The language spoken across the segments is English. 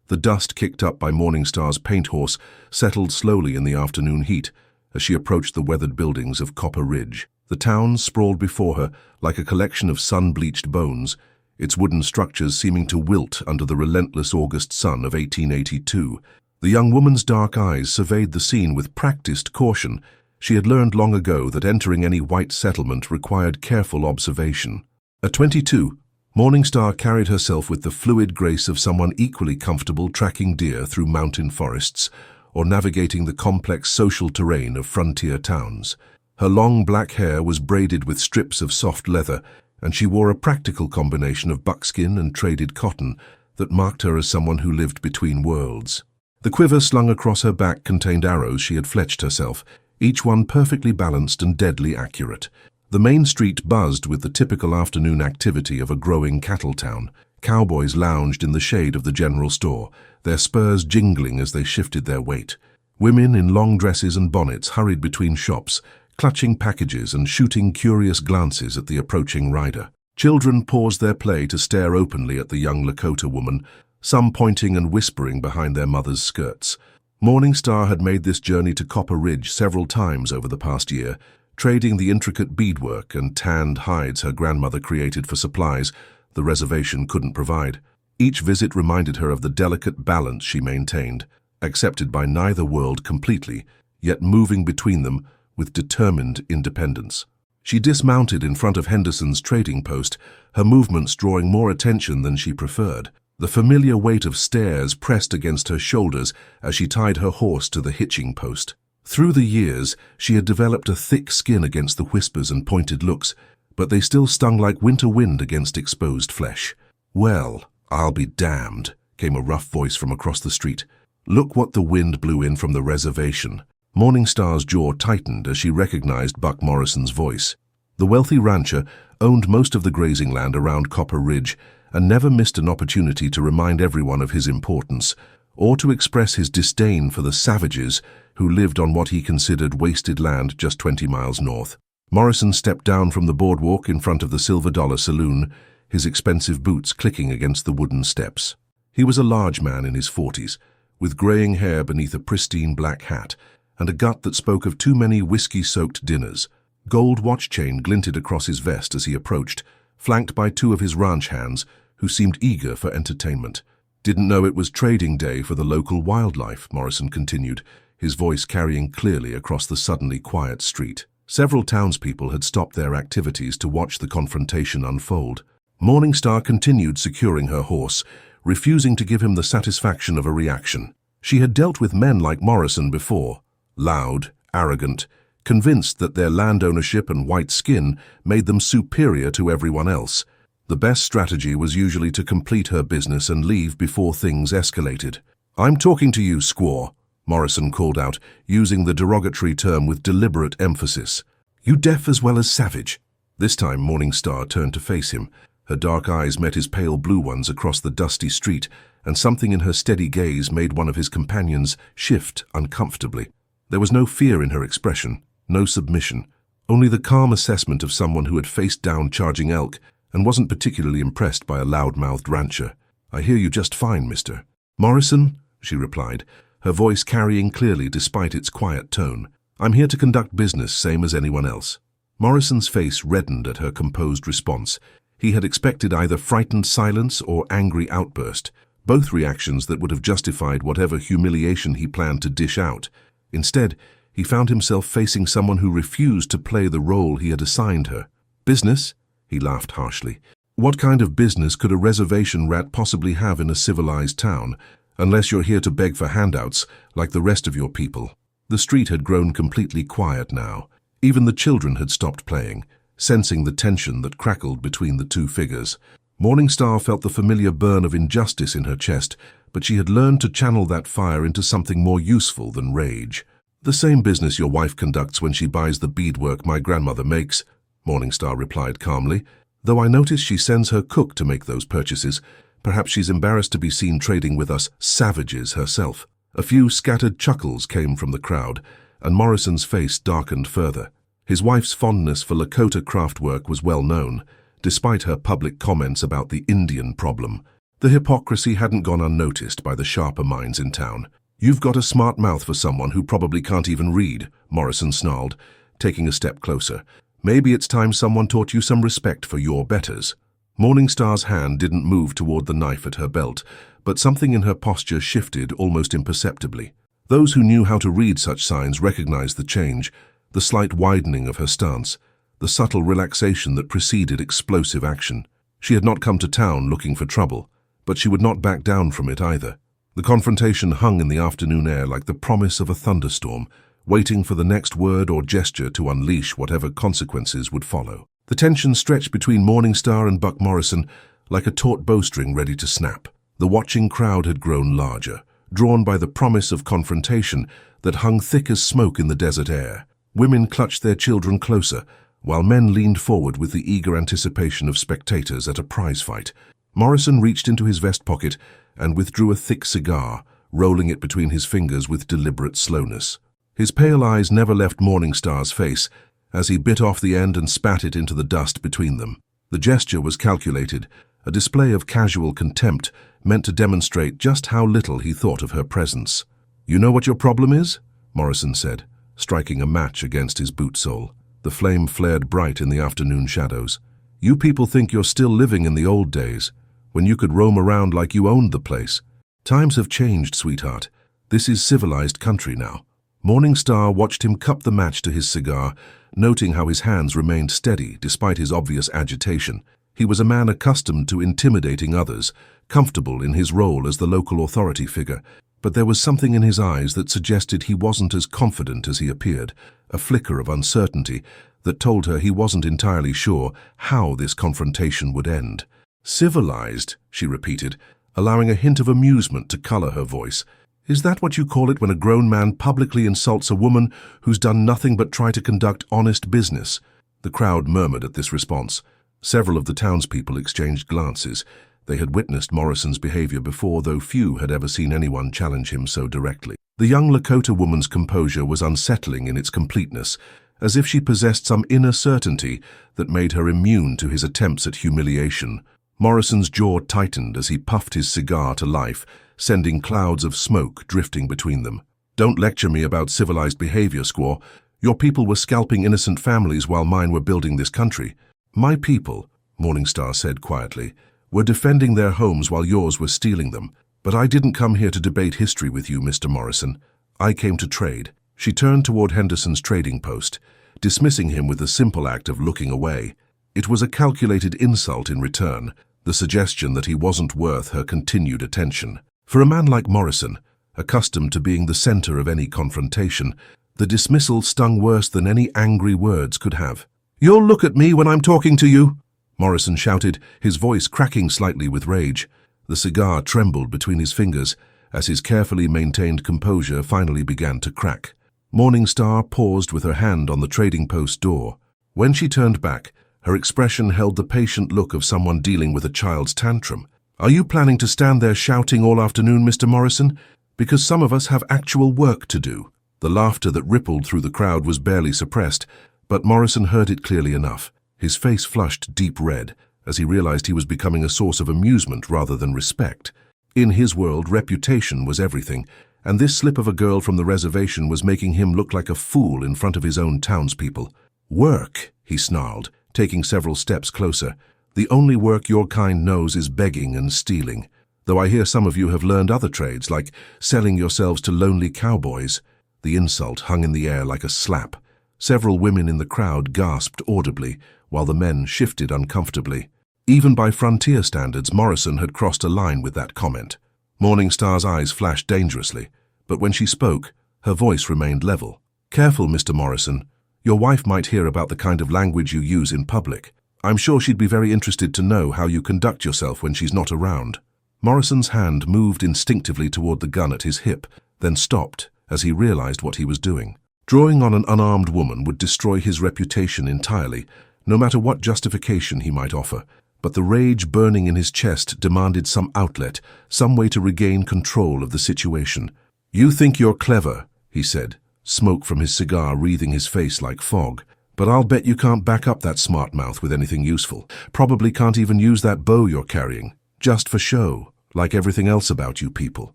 The dust kicked up by Morningstar's paint horse settled slowly in the afternoon heat as she approached the weathered buildings of Copper Ridge. The town sprawled before her like a collection of sun-bleached bones, its wooden structures seeming to wilt under the relentless August sun of 1882. The young woman's dark eyes surveyed the scene with practiced caution. She had learned long ago that entering any white settlement required careful observation. At 22, Morningstar carried herself with the fluid grace of someone equally comfortable tracking deer through mountain forests or navigating the complex social terrain of frontier towns. Her long black hair was braided with strips of soft leather, and she wore a practical combination of buckskin and traded cotton that marked her as someone who lived between worlds. The quiver slung across her back contained arrows she had fletched herself, each one perfectly balanced and deadly accurate. The main street buzzed with the typical afternoon activity of a growing cattle town. Cowboys lounged in the shade of the general store, their spurs jingling as they shifted their weight. Women in long dresses and bonnets hurried between shops, clutching packages and shooting curious glances at the approaching rider. Children paused their play to stare openly at the young Lakota woman, some pointing and whispering behind their mothers' skirts. Morningstar had made this journey to Copper Ridge several times over the past year, trading the intricate beadwork and tanned hides her grandmother created for supplies the reservation couldn't provide. Each visit reminded her of the delicate balance she maintained, accepted by neither world completely, yet moving between them with determined independence. She dismounted in front of Henderson's trading post, her movements drawing more attention than she preferred. The familiar weight of stairs pressed against her shoulders as she tied her horse to the hitching post. Through the years, she had developed a thick skin against the whispers and pointed looks, but they still stung like winter wind against exposed flesh. "Well, I'll be damned," came a rough voice from across the street. "Look what the wind blew in from the reservation." Morningstar's jaw tightened as she recognized Buck Morrison's voice. The wealthy rancher owned most of the grazing land around Copper Ridge and never missed an opportunity to remind everyone of his importance, or to express his disdain for the savages who lived on what he considered wasted land just 20 miles north. Morrison stepped down from the boardwalk in front of the Silver Dollar Saloon, his expensive boots clicking against the wooden steps. He was a large man in his 40s, with graying hair beneath a pristine black hat, and a gut that spoke of too many whiskey-soaked dinners. Gold watch chain glinted across his vest as he approached, flanked by two of his ranch hands who seemed eager for entertainment. "Didn't know it was trading day for the local wildlife," Morrison continued, his voice carrying clearly across the suddenly quiet street. Several townspeople had stopped their activities to watch the confrontation unfold. Morningstar continued securing her horse, refusing to give him the satisfaction of a reaction. She had dealt with men like Morrison before, loud, arrogant, convinced that their land ownership and white skin made them superior to everyone else. The best strategy was usually to complete her business and leave before things escalated. "I'm talking to you, Squaw," Morrison called out, using the derogatory term with deliberate emphasis. "You deaf as well as savage." This time Morningstar turned to face him. Her dark eyes met his pale blue ones across the dusty street, and something in her steady gaze made one of his companions shift uncomfortably. There was no fear in her expression, no submission, only the calm assessment of someone who had faced down charging elk and wasn't particularly impressed by a loud-mouthed rancher. "I hear you just fine, mister." "Morrison," she replied, her voice carrying clearly despite its quiet tone. "I'm here to conduct business same as anyone else." Morrison's face reddened at her composed response. He had expected either frightened silence or angry outburst, both reactions that would have justified whatever humiliation he planned to dish out. Instead, he found himself facing someone who refused to play the role he had assigned her. "Business?" He laughed harshly. "What kind of business could a reservation rat possibly have in a civilized town, unless you're here to beg for handouts like the rest of your people?" The street had grown completely quiet now. Even the children had stopped playing, sensing the tension that crackled between the two figures. Morningstar felt the familiar burn of injustice in her chest, but she had learned to channel that fire into something more useful than rage. "The same business your wife conducts when she buys the beadwork my grandmother makes," Morningstar replied calmly. "Though I notice she sends her cook to make those purchases. Perhaps she's embarrassed to be seen trading with us savages herself." A few scattered chuckles came from the crowd, and Morrison's face darkened further. His wife's fondness for Lakota craftwork was well known, despite her public comments about the Indian problem. The hypocrisy hadn't gone unnoticed by the sharper minds in town. "You've got a smart mouth for someone who probably can't even read," Morrison snarled, taking a step closer. "Maybe it's time someone taught you some respect for your betters." Morningstar's hand didn't move toward the knife at her belt, but something in her posture shifted almost imperceptibly. Those who knew how to read such signs recognized the change, the slight widening of her stance, the subtle relaxation that preceded explosive action. She had not come to town looking for trouble, but she would not back down from it either. The confrontation hung in the afternoon air like the promise of a thunderstorm, waiting for the next word or gesture to unleash whatever consequences would follow. The tension stretched between Morningstar and Buck Morrison like a taut bowstring ready to snap. The watching crowd had grown larger, drawn by the promise of confrontation that hung thick as smoke in the desert air. Women clutched their children closer, while men leaned forward with the eager anticipation of spectators at a prize fight. Morrison reached into his vest pocket and withdrew a thick cigar, rolling it between his fingers with deliberate slowness. His pale eyes never left Morningstar's face as he bit off the end and spat it into the dust between them. The gesture was calculated, a display of casual contempt meant to demonstrate just how little he thought of her presence. "You know what your problem is?" Morrison said, striking a match against his boot sole. The flame flared bright in the afternoon shadows. "You people think you're still living in the old days, when you could roam around like you owned the place. Times have changed, sweetheart. This is civilized country now." Morningstar watched him cup the match to his cigar, noting how his hands remained steady despite his obvious agitation. He was a man accustomed to intimidating others, comfortable in his role as the local authority figure, but there was something in his eyes that suggested he wasn't as confident as he appeared, a flicker of uncertainty that told her he wasn't entirely sure how this confrontation would end. "Civilized," she repeated, allowing a hint of amusement to color her voice. "Is that what you call it when a grown man publicly insults a woman who's done nothing but try to conduct honest business?" The crowd murmured at this response. Several of the townspeople exchanged glances. They had witnessed Morrison's behavior before, though few had ever seen anyone challenge him so directly. The young Lakota woman's composure was unsettling in its completeness, as if she possessed some inner certainty that made her immune to his attempts at humiliation. Morrison's jaw tightened as he puffed his cigar to life, sending clouds of smoke drifting between them. "Don't lecture me about civilized behavior, Squaw. Your people were scalping innocent families while mine were building this country." "My people," Morningstar said quietly, "were defending their homes while yours were stealing them. But I didn't come here to debate history with you, Mr. Morrison. I came to trade." She turned toward Henderson's trading post, dismissing him with the simple act of looking away. It was a calculated insult in return, the suggestion that he wasn't worth her continued attention. For a man like Morrison, accustomed to being the center of any confrontation, the dismissal stung worse than any angry words could have. "You'll look at me when I'm talking to you," Morrison shouted, his voice cracking slightly with rage. The cigar trembled between his fingers as his carefully maintained composure finally began to crack. Morningstar paused with her hand on the trading post door. When she turned back, her expression held the patient look of someone dealing with a child's tantrum. "Are you planning to stand there shouting all afternoon, Mr. Morrison? Because some of us have actual work to do." The laughter that rippled through the crowd was barely suppressed, but Morrison heard it clearly enough. His face flushed deep red as he realized he was becoming a source of amusement rather than respect. In his world, reputation was everything, and this slip of a girl from the reservation was making him look like a fool in front of his own townspeople. "Work," he snarled, taking several steps closer. "The only work your kind knows is begging and stealing, though I hear some of you have learned other trades, like selling yourselves to lonely cowboys." The insult hung in the air like a slap. Several women in the crowd gasped audibly, while the men shifted uncomfortably. Even by frontier standards, Morrison had crossed a line with that comment. Morningstar's eyes flashed dangerously, but when she spoke, her voice remained level. "Careful, Mr. Morrison. Your wife might hear about the kind of language you use in public. I'm sure she'd be very interested to know how you conduct yourself when she's not around." Morrison's hand moved instinctively toward the gun at his hip, then stopped as he realized what he was doing. Drawing on an unarmed woman would destroy his reputation entirely, no matter what justification he might offer. But the rage burning in his chest demanded some outlet, some way to regain control of the situation. "You think you're clever," he said, smoke from his cigar wreathing his face like fog. "But I'll bet you can't back up that smart mouth with anything useful. Probably can't even use that bow you're carrying. just for show, like everything else about you people."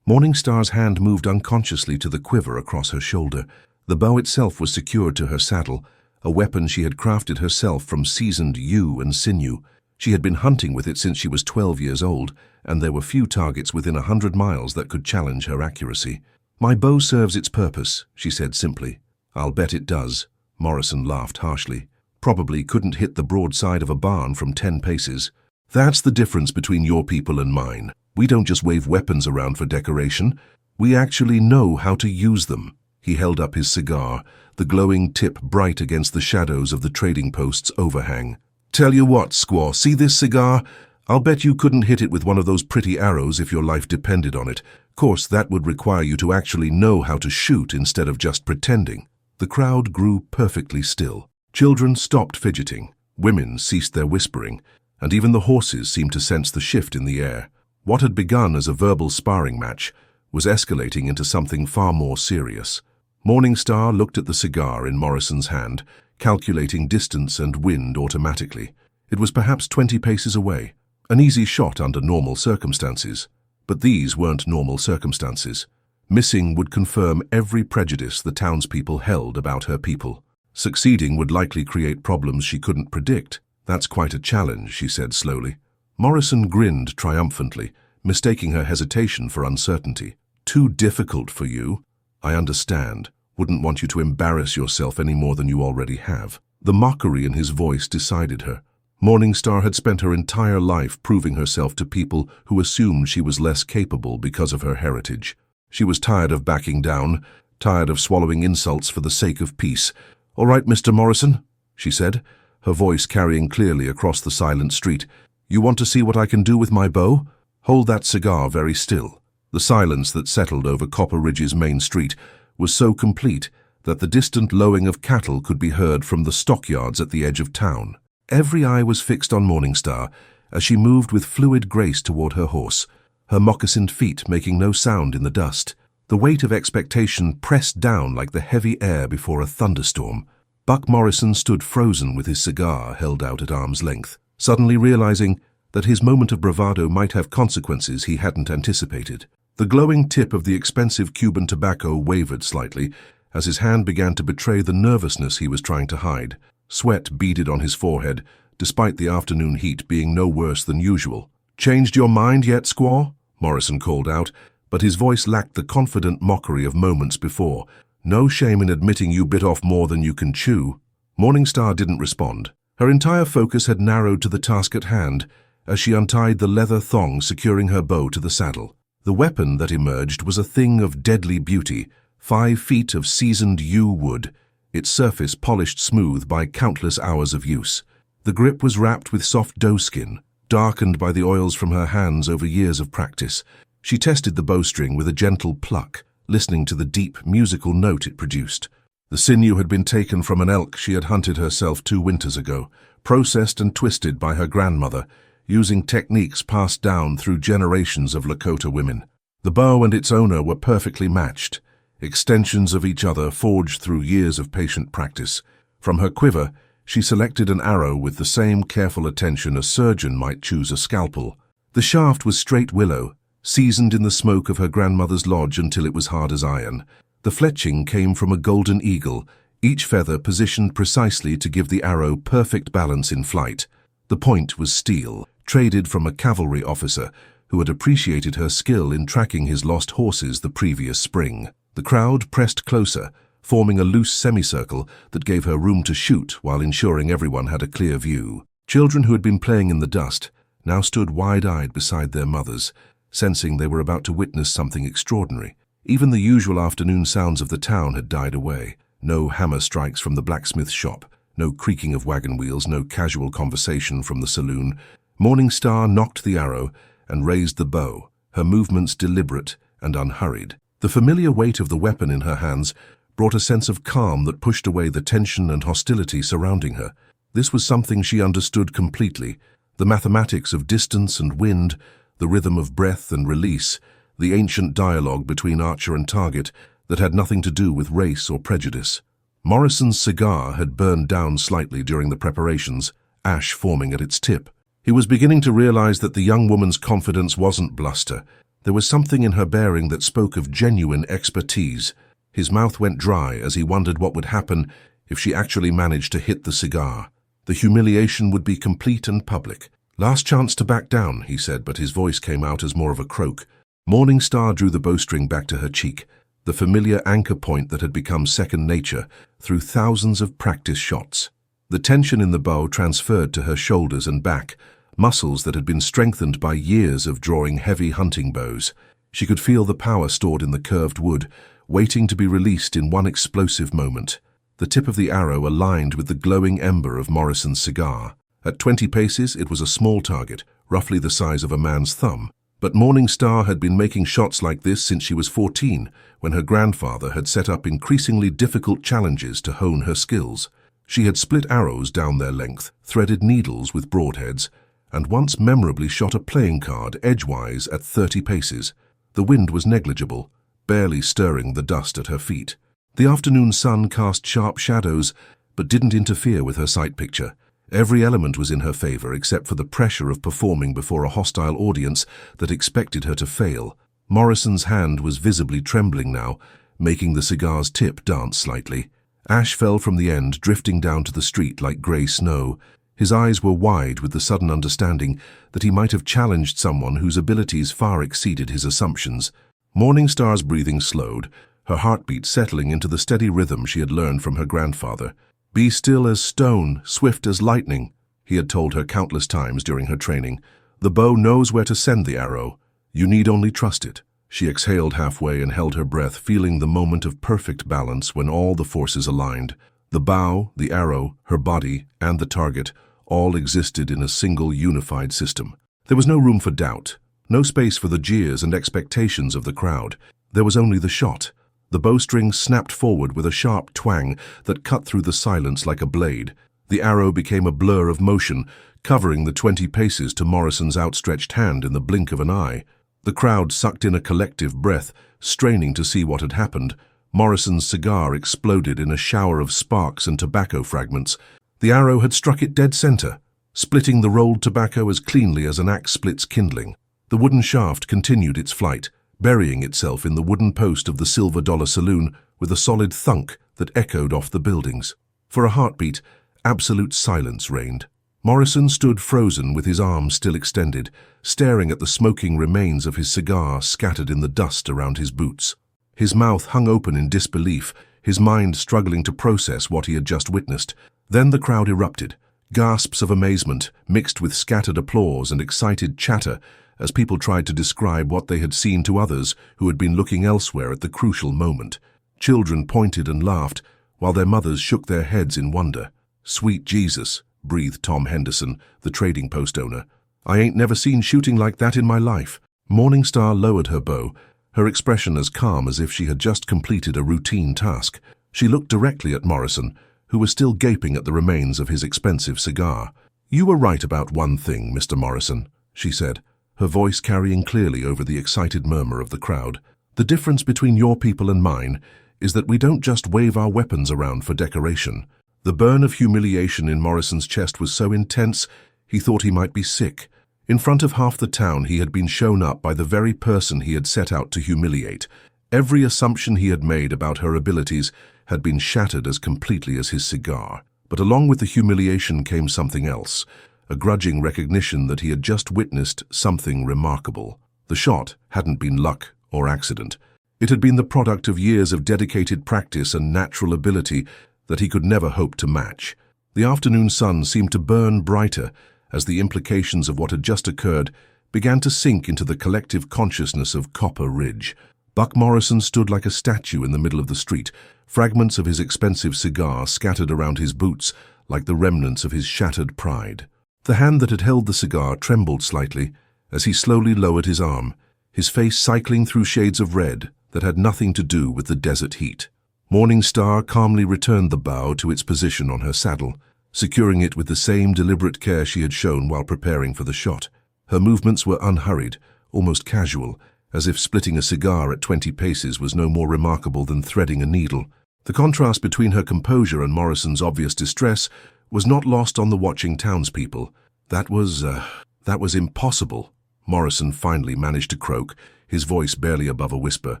Morningstar's hand moved unconsciously to the quiver across her shoulder. The bow itself was secured to her saddle, a weapon she had crafted herself from seasoned yew and sinew. She had been hunting with it since she was 12 years old, and there were few targets within 100 miles that could challenge her accuracy. "My bow serves its purpose," she said simply. "I'll bet it does." Morrison laughed harshly. "Probably couldn't hit the broadside of a barn from 10 paces. That's the difference between your people and mine. We don't just wave weapons around for decoration. We actually know how to use them." He held up his cigar, the glowing tip bright against the shadows of the trading post's overhang. "Tell you what, Squaw, see this cigar? I'll bet you couldn't hit it with one of those pretty arrows if your life depended on it. Course, that would require you to actually know how to shoot instead of just pretending." The crowd grew perfectly still. Children stopped fidgeting, women ceased their whispering, and even the horses seemed to sense the shift in the air. What had begun as a verbal sparring match was escalating into something far more serious. Morningstar looked at the cigar in Morrison's hand, calculating distance and wind automatically. It was perhaps 20 paces away, an easy shot under normal circumstances. But these weren't normal circumstances. Missing would confirm every prejudice the townspeople held about her people. Succeeding would likely create problems she couldn't predict. "That's quite a challenge," she said slowly. Morrison grinned triumphantly, mistaking her hesitation for uncertainty. "Too difficult for you? I understand. Wouldn't want you to embarrass yourself any more than you already have." The mockery in his voice decided her. Morningstar had spent her entire life proving herself to people who assumed she was less capable because of her heritage. She was tired of backing down, tired of swallowing insults for the sake of peace. "All right, Mr. Morrison," she said, her voice carrying clearly across the silent street. "You want to see what I can do with my bow? Hold that cigar very still." The silence that settled over Copper Ridge's main street was so complete that the distant lowing of cattle could be heard from the stockyards at the edge of town. Every eye was fixed on Morningstar as she moved with fluid grace toward her horse, her moccasined feet making no sound in the dust. The weight of expectation pressed down like the heavy air before a thunderstorm. Buck Morrison stood frozen with his cigar held out at arm's length, suddenly realizing that his moment of bravado might have consequences he hadn't anticipated. The glowing tip of the expensive Cuban tobacco wavered slightly as his hand began to betray the nervousness he was trying to hide. Sweat beaded on his forehead, despite the afternoon heat being no worse than usual. "Changed your mind yet, Squaw?" Morrison called out, but his voice lacked the confident mockery of moments before. "No shame in admitting you bit off more than you can chew." Morningstar didn't respond. Her entire focus had narrowed to the task at hand as she untied the leather thong securing her bow to the saddle. The weapon that emerged was a thing of deadly beauty, 5 feet of seasoned yew wood, its surface polished smooth by countless hours of use. The grip was wrapped with soft doeskin, darkened by the oils from her hands over years of practice. She tested the bowstring with a gentle pluck, listening to the deep, musical note it produced. The sinew had been taken from an elk she had hunted herself 2 winters ago, processed and twisted by her grandmother, using techniques passed down through generations of Lakota women. The bow and its owner were perfectly matched, extensions of each other forged through years of patient practice. From her quiver, she selected an arrow with the same careful attention a surgeon might choose a scalpel. The shaft was straight willow, seasoned in the smoke of her grandmother's lodge until it was hard as iron. The fletching came from a golden eagle, each feather positioned precisely to give the arrow perfect balance in flight. The point was steel, traded from a cavalry officer who had appreciated her skill in tracking his lost horses the previous spring. The crowd pressed closer, forming a loose semicircle that gave her room to shoot while ensuring everyone had a clear view. Children who had been playing in the dust now stood wide-eyed beside their mothers, sensing they were about to witness something extraordinary. Even the usual afternoon sounds of the town had died away. No hammer strikes from the blacksmith shop, no creaking of wagon wheels, no casual conversation from the saloon. Morningstar knocked the arrow and raised the bow, her movements deliberate and unhurried. The familiar weight of the weapon in her hands brought a sense of calm that pushed away the tension and hostility surrounding her. This was something she understood completely, the mathematics of distance and wind, the rhythm of breath and release, the ancient dialogue between archer and target that had nothing to do with race or prejudice. Morrison's cigar had burned down slightly during the preparations, ash forming at its tip. He was beginning to realize that the young woman's confidence wasn't bluster. There was something in her bearing that spoke of genuine expertise. His mouth went dry as he wondered what would happen if she actually managed to hit the cigar. The humiliation would be complete and public. "Last chance to back down," he said, but his voice came out as more of a croak. Morning Star drew the bowstring back to her cheek, the familiar anchor point that had become second nature through thousands of practice shots. The tension in the bow transferred to her shoulders and back, muscles that had been strengthened by years of drawing heavy hunting bows. She could feel the power stored in the curved wood, waiting to be released in one explosive moment. The tip of the arrow aligned with the glowing ember of Morrison's cigar. At 20 paces, it was a small target, roughly the size of a man's thumb. But Morning Star had been making shots like this since she was 14, when her grandfather had set up increasingly difficult challenges to hone her skills. She had split arrows down their length, threaded needles with broadheads, and once memorably shot a playing card edgewise at 30 paces. The wind was negligible, barely stirring the dust at her feet. The afternoon sun cast sharp shadows, but didn't interfere with her sight picture. Every element was in her favor except for the pressure of performing before a hostile audience that expected her to fail. Morrison's hand was visibly trembling now, making the cigar's tip dance slightly. Ash fell from the end, drifting down to the street like grey snow. His eyes were wide with the sudden understanding that he might have challenged someone whose abilities far exceeded his assumptions. Morning Star's breathing slowed, her heartbeat settling into the steady rhythm she had learned from her grandfather. "Be still as stone, swift as lightning," he had told her countless times during her training. "The bow knows where to send the arrow. You need only trust it." She exhaled halfway and held her breath, feeling the moment of perfect balance when all the forces aligned. The bow, the arrow, her body, and the target all existed in a single unified system. There was no room for doubt, no space for the jeers and expectations of the crowd. There was only the shot. The bowstring snapped forward with a sharp twang that cut through the silence like a blade. The arrow became a blur of motion, covering the 20 paces to Morrison's outstretched hand in the blink of an eye. The crowd sucked in a collective breath, straining to see what had happened. Morrison's cigar exploded in a shower of sparks and tobacco fragments. The arrow had struck it dead center, splitting the rolled tobacco as cleanly as an axe splits kindling. The wooden shaft continued its flight, burying itself in the wooden post of the Silver Dollar Saloon with a solid thunk that echoed off the buildings. For a heartbeat, absolute silence reigned. Morrison stood frozen with his arms still extended, staring at the smoking remains of his cigar scattered in the dust around his boots. His mouth hung open in disbelief, his mind struggling to process what he had just witnessed. Then the crowd erupted, gasps of amazement mixed with scattered applause and excited chatter as people tried to describe what they had seen to others who had been looking elsewhere at the crucial moment. Children pointed and laughed, while their mothers shook their heads in wonder. "Sweet Jesus," breathed Tom Henderson, the trading post owner. "I ain't never seen shooting like that in my life." Morning Star lowered her bow, her expression as calm as if she had just completed a routine task. She looked directly at Morrison, who was still gaping at the remains of his expensive cigar. "You were right about one thing, Mr. Morrison," she said, her voice carrying clearly over the excited murmur of the crowd. "The difference between your people and mine is that we don't just wave our weapons around for decoration." The burn of humiliation in Morrison's chest was so intense he thought he might be sick. In front of half the town he had been shown up by the very person he had set out to humiliate. Every assumption he had made about her abilities had been shattered as completely as his cigar. But along with the humiliation came something else, a grudging recognition that he had just witnessed something remarkable. The shot hadn't been luck or accident. It had been the product of years of dedicated practice and natural ability that he could never hope to match. The afternoon sun seemed to burn brighter as the implications of what had just occurred began to sink into the collective consciousness of Copper Ridge. Buck Morrison stood like a statue in the middle of the street, fragments of his expensive cigar scattered around his boots like the remnants of his shattered pride. The hand that had held the cigar trembled slightly as he slowly lowered his arm, his face cycling through shades of red that had nothing to do with the desert heat. Morning Star calmly returned the bow to its position on her saddle, securing it with the same deliberate care she had shown while preparing for the shot. Her movements were unhurried, almost casual, as if splitting a cigar at 20 paces was no more remarkable than threading a needle. The contrast between her composure and Morrison's obvious distress was not lost on the watching townspeople. That was impossible, Morrison finally managed to croak, his voice barely above a whisper.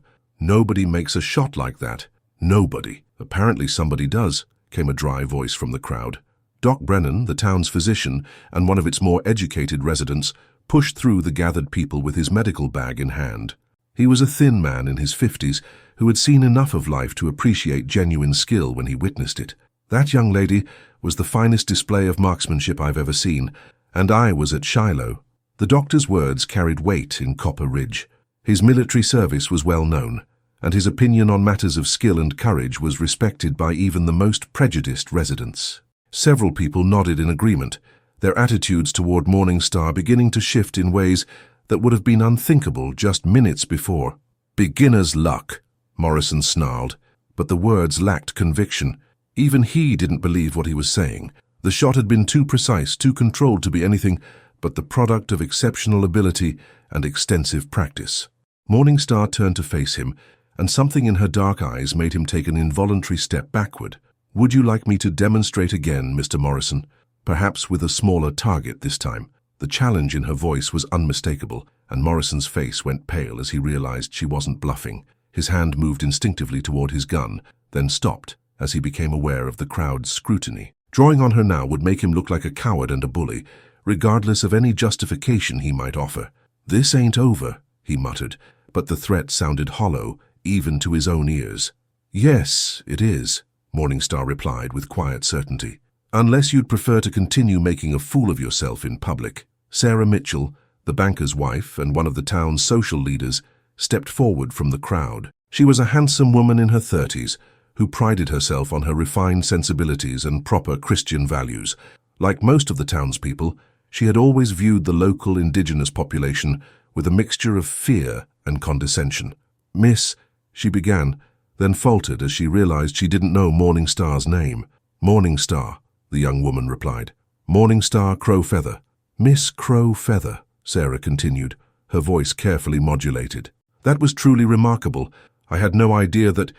Nobody makes a shot like that. Nobody. Apparently somebody does, came a dry voice from the crowd. Doc Brennan, the town's physician and one of its more educated residents, pushed through the gathered people with his medical bag in hand. He was a thin man in his 50s who had seen enough of life to appreciate genuine skill when he witnessed it. That young lady was the finest display of marksmanship I've ever seen, and I was at Shiloh. The doctor's words carried weight in Copper Ridge. His military service was well known, and his opinion on matters of skill and courage was respected by even the most prejudiced residents. Several people nodded in agreement, their attitudes toward Morningstar beginning to shift in ways that would have been unthinkable just minutes before. "Beginner's luck," Morrison snarled, but the words lacked conviction. Even he didn't believe what he was saying. The shot had been too precise, too controlled to be anything but the product of exceptional ability and extensive practice. Morningstar turned to face him, and something in her dark eyes made him take an involuntary step backward. "Would you like me to demonstrate again, Mr. Morrison? Perhaps with a smaller target this time." The challenge in her voice was unmistakable, and Morrison's face went pale as he realized she wasn't bluffing. His hand moved instinctively toward his gun, then stopped as he became aware of the crowd's scrutiny. Drawing on her now would make him look like a coward and a bully, regardless of any justification he might offer. "This ain't over," he muttered, but the threat sounded hollow, even to his own ears. "Yes, it is," Morningstar replied with quiet certainty. "Unless you'd prefer to continue making a fool of yourself in public." Sarah Mitchell, the banker's wife and one of the town's social leaders, stepped forward from the crowd. She was a handsome woman in her 30s, who prided herself on her refined sensibilities and proper Christian values. Like most of the townspeople, she had always viewed the local indigenous population with a mixture of fear and condescension. "Miss," she began, then faltered as she realized she didn't know Morningstar's name. "Morningstar," the young woman replied. "Morningstar Crowfeather." "Miss Crowfeather," Sarah continued, her voice carefully modulated. "That was truly remarkable. I had no idea that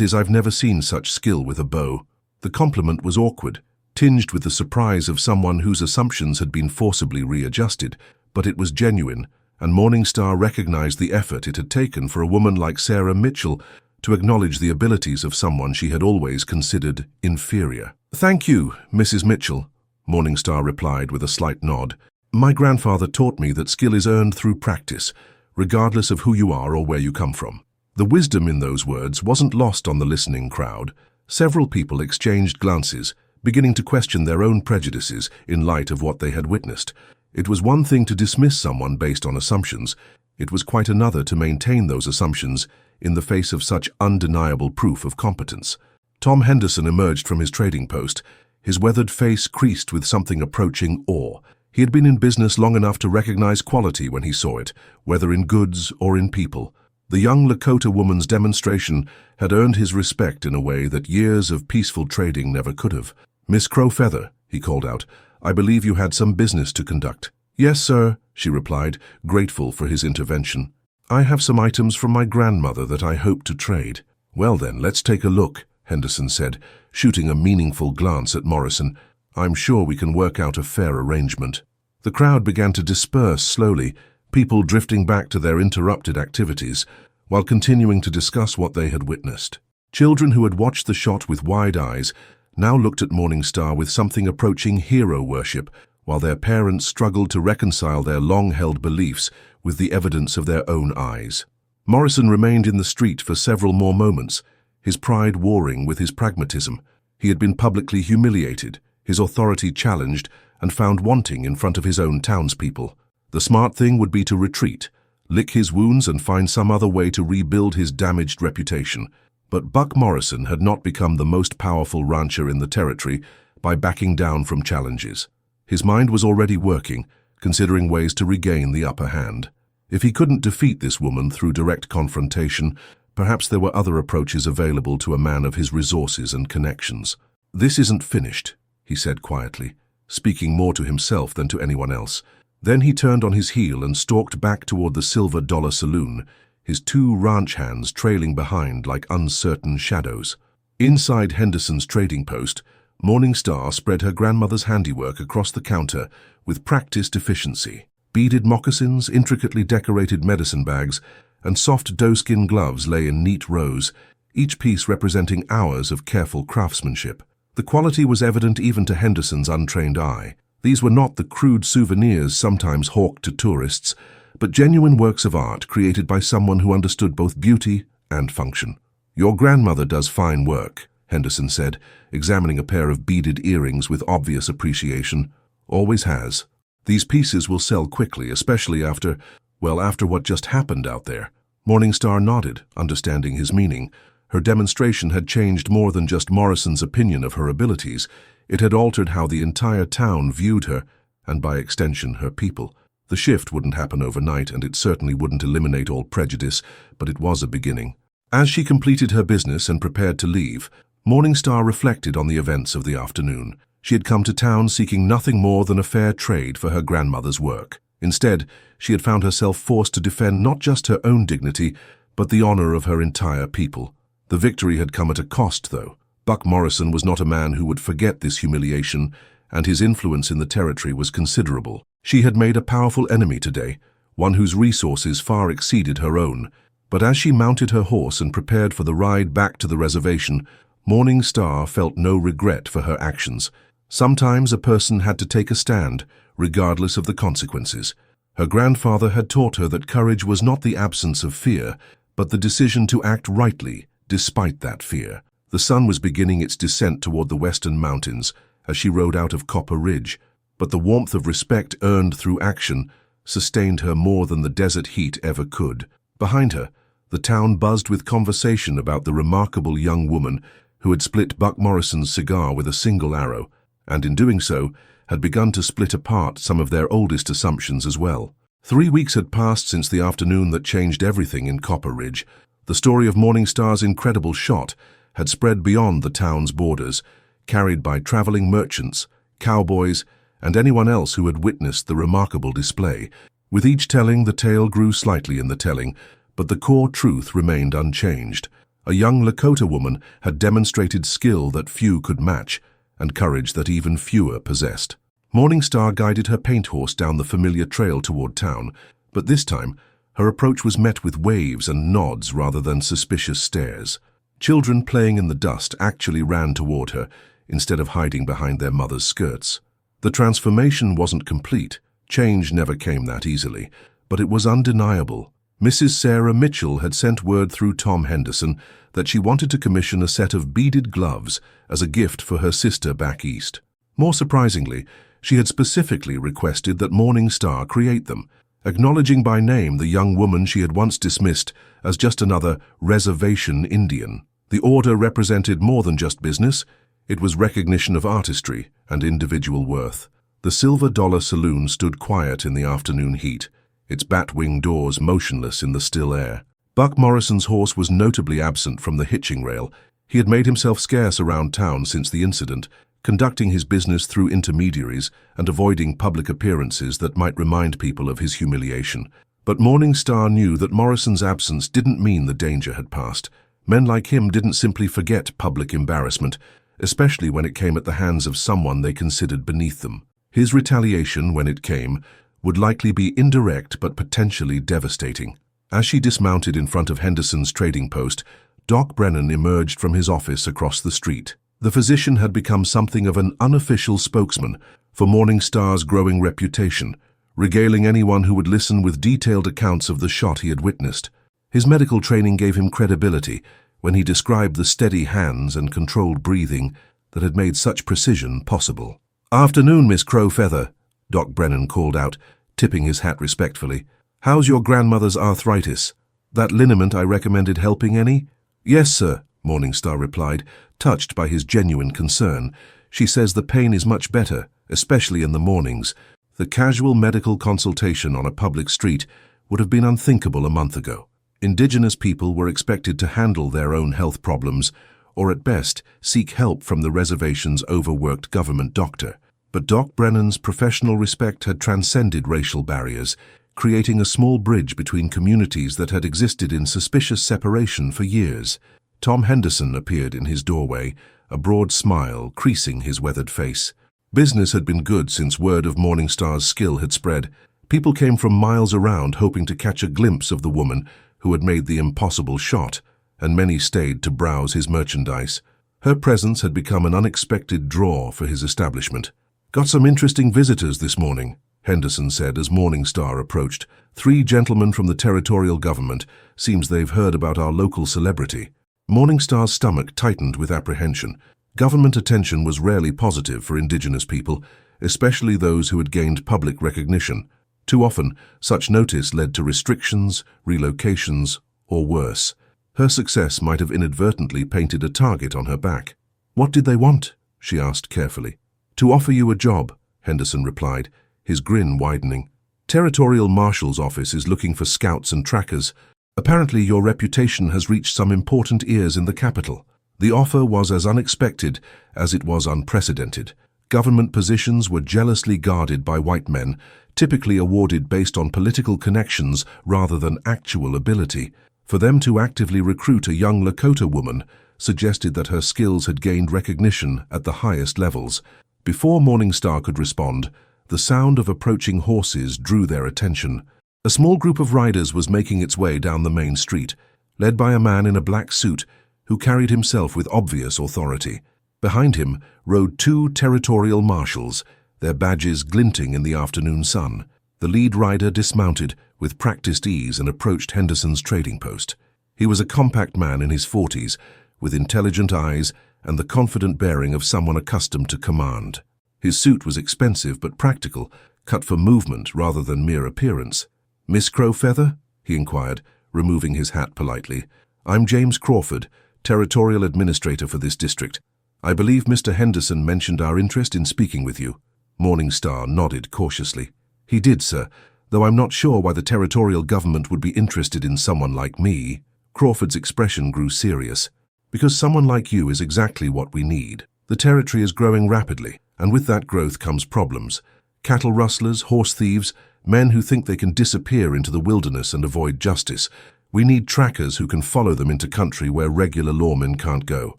is, I've never seen such skill with a bow." The compliment was awkward, tinged with the surprise of someone whose assumptions had been forcibly readjusted, but it was genuine, and Morningstar recognized the effort it had taken for a woman like Sarah Mitchell to acknowledge the abilities of someone she had always considered inferior. "Thank you, Mrs. Mitchell," Morningstar replied with a slight nod. "My grandfather taught me that skill is earned through practice, regardless of who you are or where you come from." The wisdom in those words wasn't lost on the listening crowd. Several people exchanged glances, beginning to question their own prejudices in light of what they had witnessed. It was one thing to dismiss someone based on assumptions. It was quite another to maintain those assumptions in the face of such undeniable proof of competence. Tom Henderson emerged from his trading post, his weathered face creased with something approaching awe. He had been in business long enough to recognize quality when he saw it, whether in goods or in people. The young Lakota woman's demonstration had earned his respect in a way that years of peaceful trading never could have. "Miss Crowfeather," he called out, "I believe you had some business to conduct." "Yes, sir," she replied, grateful for his intervention. "I have some items from my grandmother that I hope to trade." "Well then, let's take a look," Henderson said, shooting a meaningful glance at Morrison. "I'm sure we can work out a fair arrangement." The crowd began to disperse slowly, people drifting back to their interrupted activities, while continuing to discuss what they had witnessed. Children who had watched the shot with wide eyes now looked at Morningstar with something approaching hero worship, while their parents struggled to reconcile their long-held beliefs with the evidence of their own eyes. Morrison remained in the street for several more moments, his pride warring with his pragmatism. He had been publicly humiliated, his authority challenged, and found wanting in front of his own townspeople. The smart thing would be to retreat, lick his wounds and find some other way to rebuild his damaged reputation. But Buck Morrison had not become the most powerful rancher in the territory by backing down from challenges. His mind was already working, considering ways to regain the upper hand. If he couldn't defeat this woman through direct confrontation, perhaps there were other approaches available to a man of his resources and connections. "This isn't finished," he said quietly, speaking more to himself than to anyone else. Then he turned on his heel and stalked back toward the Silver Dollar Saloon, his two ranch hands trailing behind like uncertain shadows. Inside Henderson's trading post, Morning Star spread her grandmother's handiwork across the counter with practiced efficiency. Beaded moccasins, intricately decorated medicine bags, and soft doeskin gloves lay in neat rows, each piece representing hours of careful craftsmanship. The quality was evident even to Henderson's untrained eye. These were not the crude souvenirs sometimes hawked to tourists, but genuine works of art created by someone who understood both beauty and function. "Your grandmother does fine work," Henderson said, examining a pair of beaded earrings with obvious appreciation. "Always has. These pieces will sell quickly, especially after what just happened out there." Morning Star nodded, understanding his meaning. Her demonstration had changed more than just Morrison's opinion of her abilities. It had altered how the entire town viewed her, and by extension her people. The shift wouldn't happen overnight, and it certainly wouldn't eliminate all prejudice, but it was a beginning. As she completed her business and prepared to leave, Morning Star reflected on the events of the afternoon. She had come to town seeking nothing more than a fair trade for her grandmother's work. Instead, she had found herself forced to defend not just her own dignity, but the honor of her entire people. The victory had come at a cost, though. Buck Morrison was not a man who would forget this humiliation, and his influence in the territory was considerable. She had made a powerful enemy today, one whose resources far exceeded her own. But as she mounted her horse and prepared for the ride back to the reservation, Morning Star felt no regret for her actions. Sometimes a person had to take a stand, regardless of the consequences. Her grandfather had taught her that courage was not the absence of fear, but the decision to act rightly, despite that fear. The sun was beginning its descent toward the western mountains as she rode out of Copper Ridge, but the warmth of respect earned through action sustained her more than the desert heat ever could. Behind her, the town buzzed with conversation about the remarkable young woman who had split Buck Morrison's cigar with a single arrow, and in doing so, had begun to split apart some of their oldest assumptions as well. 3 weeks had passed since the afternoon that changed everything in Copper Ridge. The story of Morning Star's incredible shot had spread beyond the town's borders, carried by traveling merchants, cowboys, and anyone else who had witnessed the remarkable display. With each telling, the tale grew slightly in the telling, but the core truth remained unchanged. A young Lakota woman had demonstrated skill that few could match, and courage that even fewer possessed. Morning Star guided her paint horse down the familiar trail toward town, but this time, her approach was met with waves and nods rather than suspicious stares. Children playing in the dust actually ran toward her, instead of hiding behind their mother's skirts. The transformation wasn't complete. Change never came that easily, but it was undeniable. Mrs. Sarah Mitchell had sent word through Tom Henderson that she wanted to commission a set of beaded gloves as a gift for her sister back east. More surprisingly, she had specifically requested that Morning Star create them, acknowledging by name the young woman she had once dismissed as just another reservation Indian. The order represented more than just business. It was recognition of artistry and individual worth. The Silver Dollar Saloon stood quiet in the afternoon heat, its bat-wing doors motionless in the still air. Buck Morrison's horse was notably absent from the hitching rail. He had made himself scarce around town since the incident, conducting his business through intermediaries and avoiding public appearances that might remind people of his humiliation. But Morning Star knew that Morrison's absence didn't mean the danger had passed. Men like him didn't simply forget public embarrassment, especially when it came at the hands of someone they considered beneath them. His retaliation, when it came, would likely be indirect but potentially devastating. As she dismounted in front of Henderson's trading post, Doc Brennan emerged from his office across the street. The physician had become something of an unofficial spokesman for Morning Star's growing reputation, regaling anyone who would listen with detailed accounts of the shot he had witnessed. His medical training gave him credibility when he described the steady hands and controlled breathing that had made such precision possible. "Afternoon, Miss Crowfeather," Doc Brennan called out, tipping his hat respectfully. "How's your grandmother's arthritis? That liniment I recommended helping any?" "Yes, sir," Morning Star replied, touched by his genuine concern. "She says the pain is much better, especially in the mornings. The casual medical consultation on a public street would have been unthinkable a month ago. Indigenous people were expected to handle their own health problems, or at best, seek help from the reservation's overworked government doctor. But Doc Brennan's professional respect had transcended racial barriers, creating a small bridge between communities that had existed in suspicious separation for years. Tom Henderson appeared in his doorway, a broad smile creasing his weathered face. Business had been good since word of Morningstar's skill had spread. People came from miles around hoping to catch a glimpse of the woman who had made the impossible shot, and many stayed to browse his merchandise. Her presence had become an unexpected draw for his establishment. "Got some interesting visitors this morning," Henderson said as Morningstar approached. "3 gentlemen from the territorial government. Seems they've heard about our local celebrity." Morningstar's stomach tightened with apprehension. Government attention was rarely positive for indigenous people, especially those who had gained public recognition. Too often, such notice led to restrictions, relocations, or worse. Her success might have inadvertently painted a target on her back. "What did they want?" she asked carefully. "To offer you a job," Henderson replied, his grin widening. "Territorial Marshal's office is looking for scouts and trackers. Apparently your reputation has reached some important ears in the capital." The offer was as unexpected as it was unprecedented. Government positions were jealously guarded by white men, typically awarded based on political connections rather than actual ability. For them to actively recruit a young Lakota woman suggested that her skills had gained recognition at the highest levels. Before Morningstar could respond, the sound of approaching horses drew their attention. A small group of riders was making its way down the main street, led by a man in a black suit who carried himself with obvious authority. Behind him rode 2 territorial marshals, their badges glinting in the afternoon sun. The lead rider dismounted with practiced ease and approached Henderson's trading post. He was a compact man in his 40s, with intelligent eyes and the confident bearing of someone accustomed to command. His suit was expensive but practical, cut for movement rather than mere appearance. "Miss Crowfeather?" he inquired, removing his hat politely. "I'm James Crawford, Territorial Administrator for this district. I believe Mr. Henderson mentioned our interest in speaking with you." Morningstar nodded cautiously. "He did, sir, though I'm not sure why the territorial government would be interested in someone like me." Crawford's expression grew serious. "Because someone like you is exactly what we need. The territory is growing rapidly, and with that growth comes problems. Cattle rustlers, horse thieves, men who think they can disappear into the wilderness and avoid justice. We need trackers who can follow them into country where regular lawmen can't go."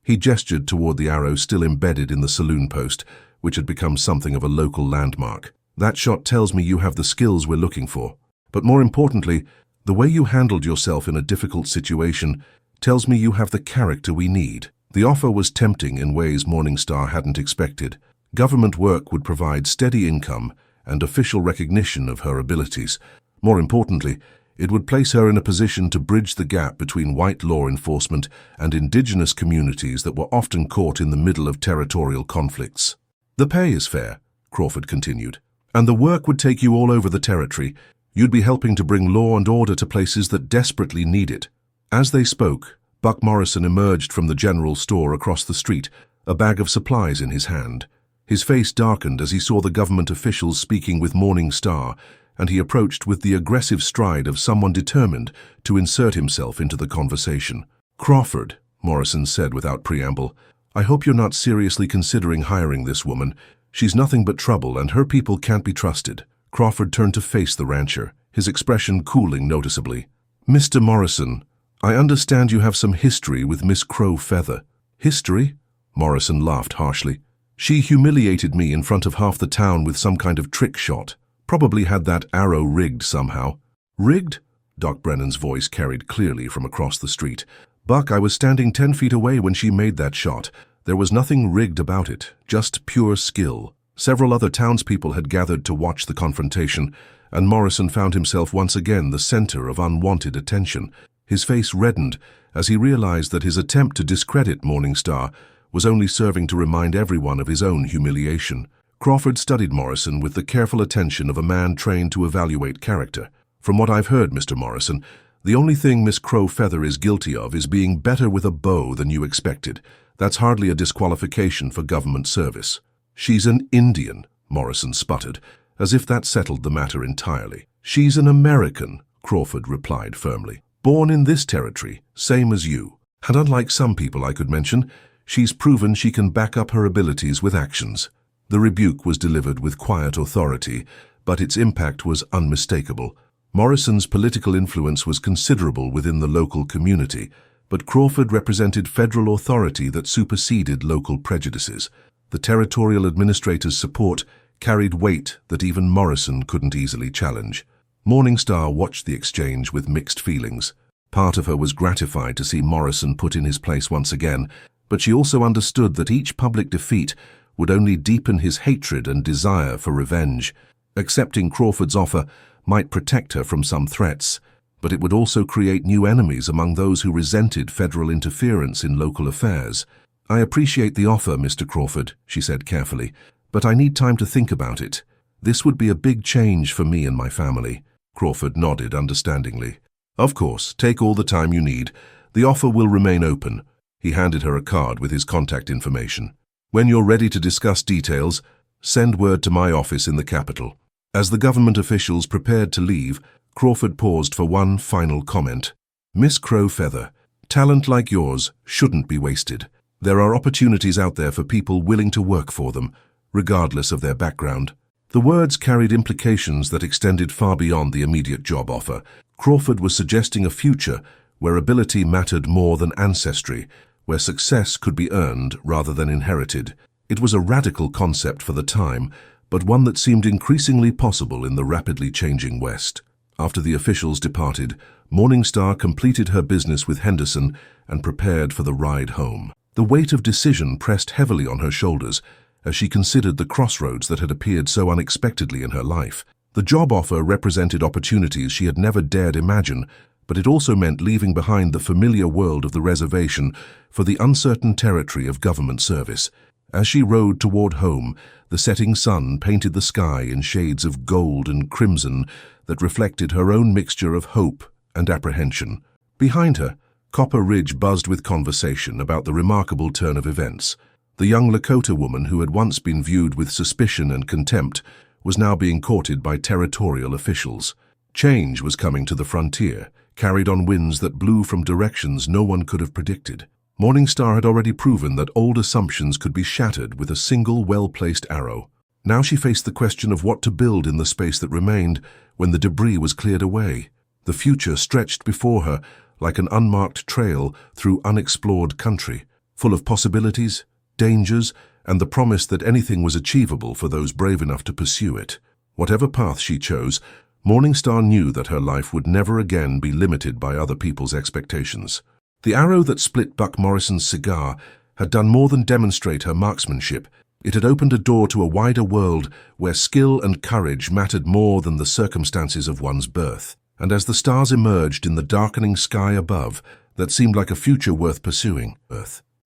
He gestured toward the arrow still embedded in the saloon post, which had become something of a local landmark. "That shot tells me you have the skills we're looking for. But more importantly, the way you handled yourself in a difficult situation tells me you have the character we need." The offer was tempting in ways Morningstar hadn't expected. Government work would provide steady income and official recognition of her abilities. More importantly, it would place her in a position to bridge the gap between white law enforcement and indigenous communities that were often caught in the middle of territorial conflicts. "The pay is fair," Crawford continued, "and the work would take you all over the territory. You'd be helping to bring law and order to places that desperately need it." As they spoke, Buck Morrison emerged from the general store across the street, a bag of supplies in his hand. His face darkened as he saw the government officials speaking with Morningstar, and he approached with the aggressive stride of someone determined to insert himself into the conversation. "Crawford," Morrison said without preamble, "I hope you're not seriously considering hiring this woman. She's nothing but trouble, and her people can't be trusted." Crawford turned to face the rancher, his expression cooling noticeably. "Mr. Morrison, I understand you have some history with Miss Crowfeather." "History?" Morrison laughed harshly. "She humiliated me in front of half the town with some kind of trick shot. Probably had that arrow rigged somehow." "Rigged?" Doc Brennan's voice carried clearly from across the street. "Buck, I was standing 10 feet away when she made that shot. There was nothing rigged about it, just pure skill." Several other townspeople had gathered to watch the confrontation, and Morrison found himself once again the center of unwanted attention. His face reddened as he realized that his attempt to discredit Morningstar was only serving to remind everyone of his own humiliation. Crawford studied Morrison with the careful attention of a man trained to evaluate character. "From what I've heard, Mr. Morrison, the only thing Miss Crowfeather is guilty of is being better with a bow than you expected. That's hardly a disqualification for government service." "She's an Indian," Morrison sputtered, as if that settled the matter entirely. "She's an American," Crawford replied firmly. "Born in this territory, same as you. And unlike some people I could mention, she's proven she can back up her abilities with actions." The rebuke was delivered with quiet authority, but its impact was unmistakable. Morrison's political influence was considerable within the local community. but Crawford represented federal authority that superseded local prejudices. The territorial administrator's support carried weight that even Morrison couldn't easily challenge. Morningstar watched the exchange with mixed feelings. Part of her was gratified to see Morrison put in his place once again, but she also understood that each public defeat would only deepen his hatred and desire for revenge. Accepting Crawford's offer might protect her from some threats, but it would also create new enemies among those who resented federal interference in local affairs. "I appreciate the offer, Mr. Crawford," she said carefully, "but I need time to think about it. This would be a big change for me and my family." Crawford nodded understandingly. "Of course, take all the time you need. The offer will remain open." He handed her a card with his contact information. "When you're ready to discuss details, send word to my office in the capital." As the government officials prepared to leave, Crawford paused for one final comment. "Miss Crowfeather, talent like yours shouldn't be wasted. There are opportunities out there for people willing to work for them, regardless of their background." The words carried implications that extended far beyond the immediate job offer. Crawford was suggesting a future where ability mattered more than ancestry, where success could be earned rather than inherited. It was a radical concept for the time, but one that seemed increasingly possible in the rapidly changing West. After the officials departed, Morningstar completed her business with Henderson and prepared for the ride home. The weight of decision pressed heavily on her shoulders as she considered the crossroads that had appeared so unexpectedly in her life. The job offer represented opportunities she had never dared imagine, but it also meant leaving behind the familiar world of the reservation for the uncertain territory of government service. As she rode toward home, the setting sun painted the sky in shades of gold and crimson that reflected her own mixture of hope and apprehension. Behind her, Copper Ridge buzzed with conversation about the remarkable turn of events. The young Lakota woman who had once been viewed with suspicion and contempt was now being courted by territorial officials. Change was coming to the frontier, carried on winds that blew from directions no one could have predicted. Morningstar had already proven that old assumptions could be shattered with a single well-placed arrow. Now she faced the question of what to build in the space that remained when the debris was cleared away. The future stretched before her like an unmarked trail through unexplored country, full of possibilities, dangers, and the promise that anything was achievable for those brave enough to pursue it. Whatever path she chose, Morningstar knew that her life would never again be limited by other people's expectations. The arrow that split Buck Morrison's cigar had done more than demonstrate her marksmanship. It had opened a door to a wider world where skill and courage mattered more than the circumstances of one's birth. And as the stars emerged in the darkening sky above, that seemed like a future worth pursuing.